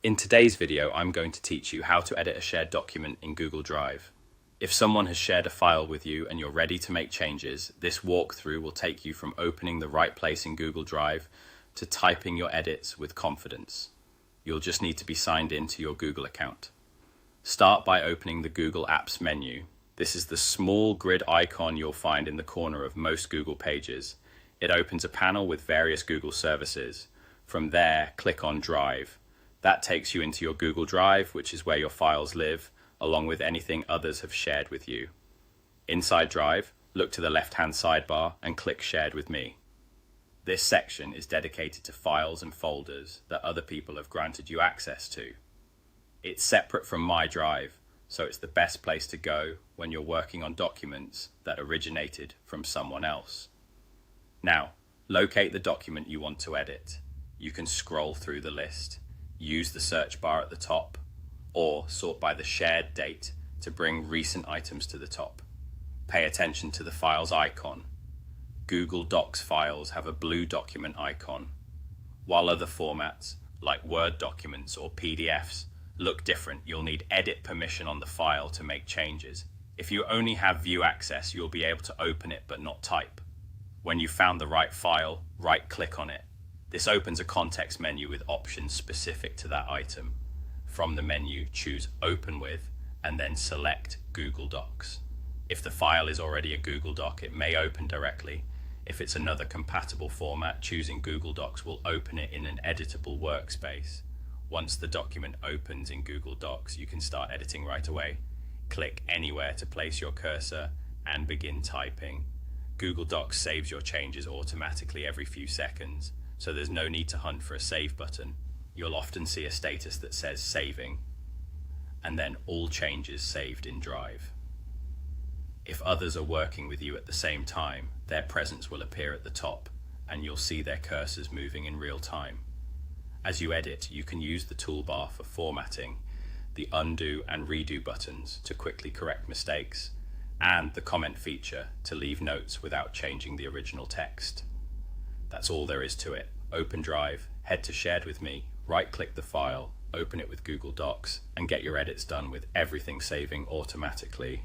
In today's video, I'm going to teach you how to edit a shared document in Google Drive. If someone has shared a file with you and you're ready to make changes, this walkthrough will take you from opening the right place in Google Drive to typing your edits with confidence. You'll just need to be signed into your Google account. Start by opening the Google Apps menu. This is the small grid icon you'll find in the corner of most Google pages. It opens a panel with various Google services. From there, click on Drive. That takes you into your Google Drive, which is where your files live, along with anything others have shared with you. Inside Drive, look to the left-hand sidebar and click Shared with Me. This section is dedicated to files and folders that other people have granted you access to. It's separate from My Drive, so it's the best place to go when you're working on documents that originated from someone else. Now, locate the document you want to edit. You can scroll through the list. Use the search bar at the top, or sort by the shared date to bring recent items to the top. Pay attention to the files icon. Google Docs files have a blue document icon, while other formats, like Word documents or PDFs, look different. You'll need edit permission on the file to make changes. If you only have view access, you'll be able to open it but not type. When you've found the right file, right-click on it. This opens a context menu with options specific to that item. From the menu, choose Open With, and then select Google Docs. If the file is already a Google Doc, it may open directly. If it's another compatible format, choosing Google Docs will open it in an editable workspace. Once the document opens in Google Docs, you can start editing right away. Click anywhere to place your cursor and begin typing. Google Docs saves your changes automatically every few seconds, so there's no need to hunt for a save button. You'll often see a status that says saving, and then all changes saved in Drive. If others are working with you at the same time, their presence will appear at the top, and you'll see their cursors moving in real time. As you edit, you can use the toolbar for formatting, the undo and redo buttons to quickly correct mistakes, and the comment feature to leave notes without changing the original text. That's all there is to it. Open Drive, head to Shared with Me, right-click the file, open it with Google Docs, and get your edits done with everything saving automatically.